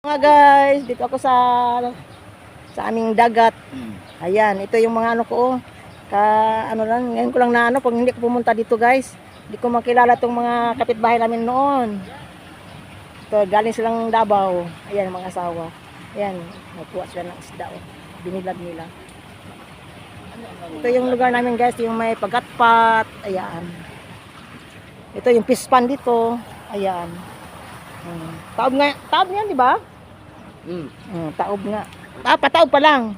Mga guys, dito ako sa aming dagat. Ayan, ito yung mga ano ko. Ano lang, ngayon ko lang na ano, pag hindi ko pumunta dito guys, hindi ko makilala tong mga kapitbahay namin noon. Ito, galing silang Davao. Ayan, mga asawa. Ayan, nagkuha sila ng isda. Oh. Binilag nila. Ito yung lugar namin guys, yung may pagatpat. Ayan. Ito yung pispan dito. Ayan. Taob nga, taob yan, di ba? Taob nga. Pataob pa lang.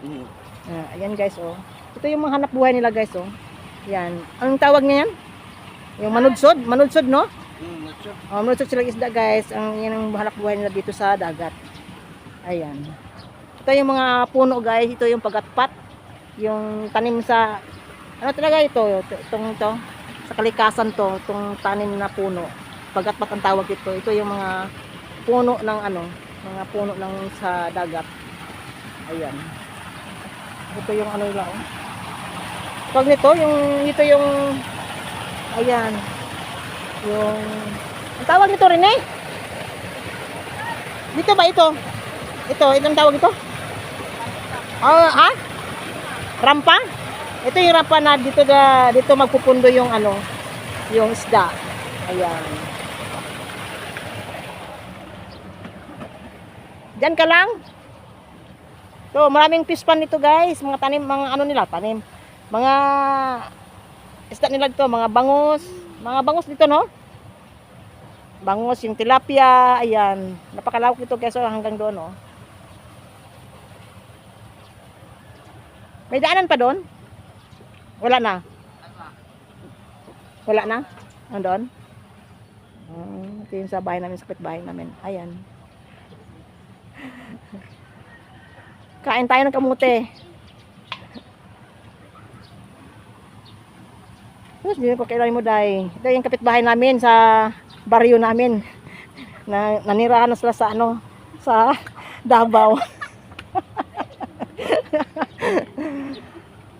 Ayan guys, oh. Ito yung mga hanap buhay nila guys, oh. Ayan. Anong tawag niyan? Yung manudsod? Manudsod, no? Manudsod silang isda guys. Yan ang hanap buhay nila dito sa dagat. Ayan. Ito yung mga puno guys. Ito yung pagatpat. Yung tanim sa, ano talaga ito? Ito. Sa kalikasan to. Itong tanim na puno. Pagatpat ang tawag ito. Ito yung mga puno ng ano, mga puno ng sa dagat. Ayan. Ito yung ano nila, oh. Pag nito, ito yung ayan. Yung ang tawag nito rin eh. Dito ba ito? Itong tawag ito? Oh, ha? Rampa? Ito yung rampa na dito magpupundo yung ano, yung isda. Ayan. Diyan ka lang. So, maraming fish pan nito guys. Mga tanim, mga ano nila, tanim. Mga isda nila dito, mga bangus. Mga bangus dito, no? Bangus, yung tilapia. Ayan. Napakalawak dito guys, so, hanggang doon, no? May daanan pa doon? Wala na? Wala na? Andun? Ito yung sa bahay namin, sa kapitbahay namin. Ayan. Kain tayo ng kamote. Tapos hindi ko kailan mo dahil. Ito yung kapitbahay namin sa baryo namin. Nanirahan na sila sa ano, sa Davao.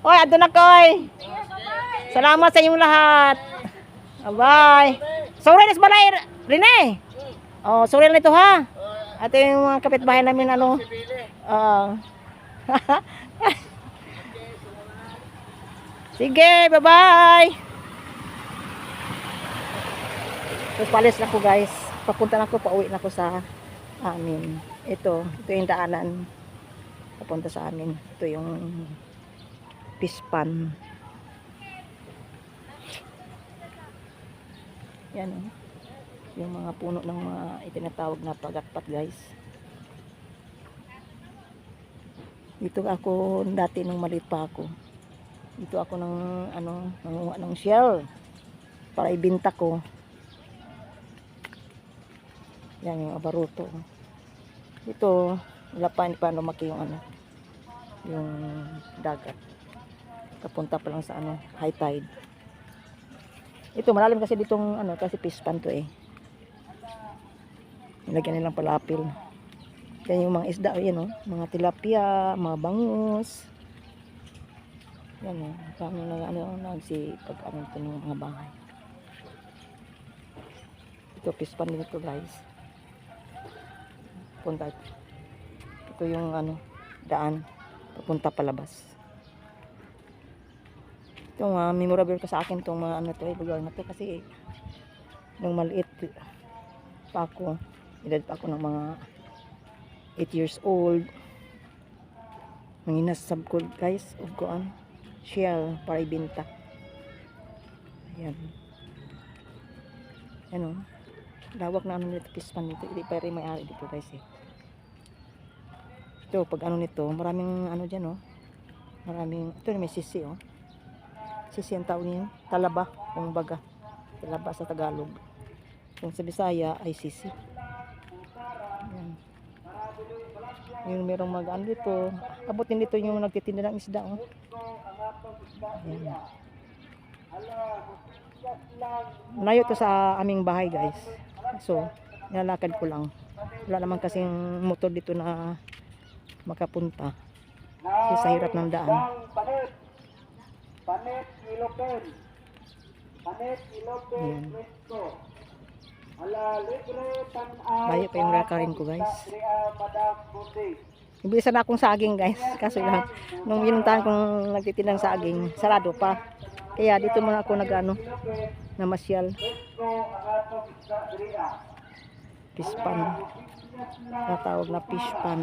Oy, ando na koy. Salamat sa inyong lahat. Bye. Sorry nas balay, Rene. Oh, sorry na ito ha. Ito yung mga kapitbahay namin ano. Sige, bye-bye. Tapos palis na ko guys. Papunta na ko, pauwi na ko sa amin. Ito yung daanan. Papunta sa amin. Ito yung pispan. Yan oh. Yung mga puno ng mga itinatawag na pagatpat guys. Dito ako dati nung maliit pa ako. Dito ako ng ano, nanguha ng shell para ibenta ko. Yan yung abaruto. Dito wala pa lumaki yung ano, yung dagat. Kapunta pa lang sa ano, high tide. Ito malalim kasi ditong ano, kasi pispan to eh. Nilagyan nilang palapil. Yan yung mga isda, yan oh, mga tilapia, mga bangus. Yan oh, paano na ano nagsipag ano ito ng mga bahay. Ito pispan nito guys. Punta. Ito yung ano, daan papunta palabas. Ito memorable pa sa akin itong mga ano to, lugar na to kasi nung maliit pa ako, edad pa ako ng mga 8 years old. Nanginas sabkod guys, ugkoan shell para ibenta. Ayan. Ano? Lawak na ano nito, pispan nito. Hindi pa rin may-ari dito guys eh. Ito, pag ano nito, maraming ano dyan oh. Maraming, ito may sisi oh. Sisi ang tawag niyo, talaba, kung baga. Talaba sa Tagalog. Kung sa Bisaya ay sisi. Ayan. Yung merong mag-ano dito. Abutin dito yung nagtitinda ng isda oh. Ayan. Malayo to sa aming bahay guys. So, nilalakad ko lang. Wala naman kasing motor dito na makapunta. Kasi sa hirap ng daan. Ayan. Bayo pa yung rakarin ko guys. Ibili sana akong saging guys. Kaso lang, nung pinuntahan kong nagtitinang saging, sarado pa. Kaya dito muna ako nagano, namasyal. Pispan. Natawag na fishpan.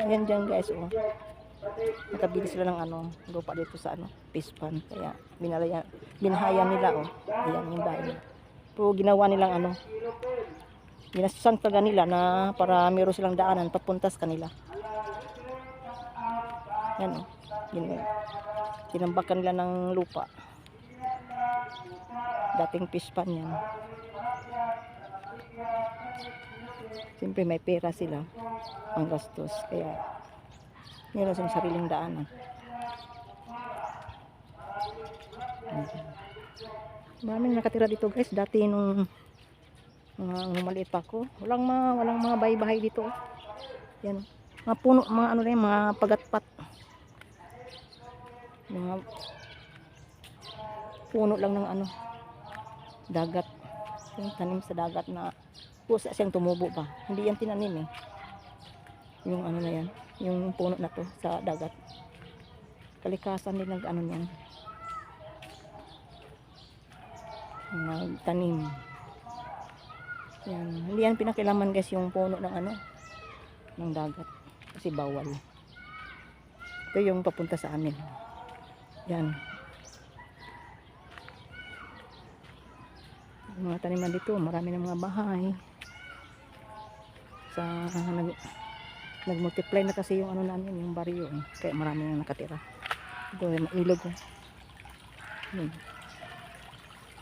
Ayan dyan guys, oh. Nakabili sila ng ano, lupa dito sa ano, pispan. Kaya binahayan nila, oh. Ayan yung bahay nila. Pero ginawa nilang ano, ginasusan talaga nila na para meron silang daanan papuntas kanila. Yan, oh. Tinambakan nila ng lupa. Dating pispan yan. Siyempre may pera sila ang gastos, kaya meron silang sariling daanan. Maraming nakatira dito guys. Dati nung maliit pa ako, walang mga bahay-bahay dito. Yan, mga puno, mga ano rin, mga pagatpat, mga puno lang ng ano, dagat. Yung tanim sa dagat na pusa siyang tumubo pa. Hindi yan tinanim eh. Yung ano na yan, yung puno na to sa dagat. Kalikasan din ano yan. Nagtanim. Yan. Hindi yan pinakilaman guys yung puno ng ano, ng dagat. Kasi bawal. Ito yung papunta sa amin. Yan. Mga taniman dito, marami ng mga bahay. Nag-multiply na kasi yung ano namin, yung baryo eh. Kaya marami nang nakatira. Ito yung ilog eh.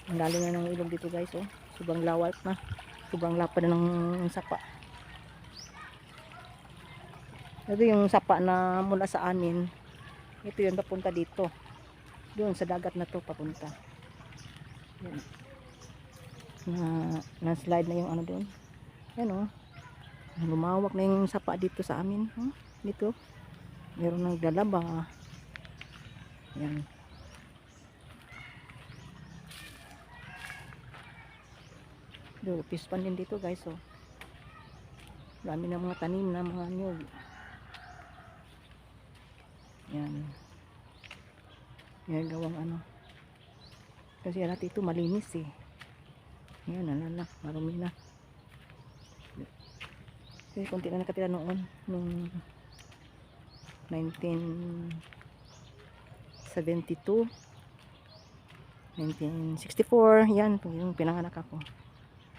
Ang lalim na ng ilog dito guys, oh. Sobrang lawak na. Sobrang lapad na ng sapa. Ito yung sapa na mula sa amin. Ito yung papunta dito. Doon sa dagat na to papunta. Yan. Na-slide na yung ano doon. Yan oh. Lumawak na yung sapa dito sa amin. Dito. Meron naglalaba. Yan. Doon, pispan din dito guys oh. Dami ng mga tanim na mga nyug. Yan. Yan gawang ano. Kasi natin ito malinis eh. Yan, nalala, marumi na. Kasi konti na nakatira noon, nung 1972, 1964, yan, yung pinanganak ako.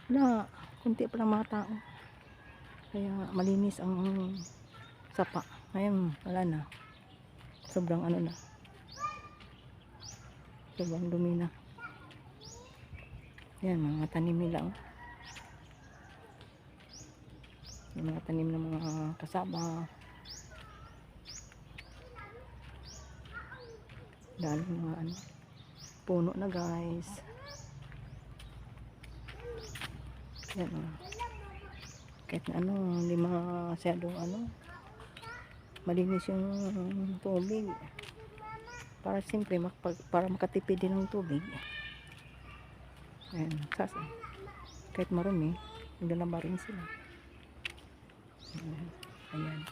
Wala, konti pa lang mga tao. Kaya malinis ang sapa. Ngayon, wala na. Sobrang ano na. Sobrang dumi na. Yan, mga tanim nila oh. Yung mga tanim ng mga kasaba. Dahil mga ano, puno na guys. Yan oh. Kahit na ano, hindi masyadong ano, malinis yung tubig. Para siyempre, para makatipid din ng tubig. Ayan, kahit marumi, naglalaba rin sila. Ayan.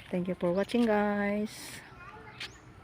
Thank you for watching guys.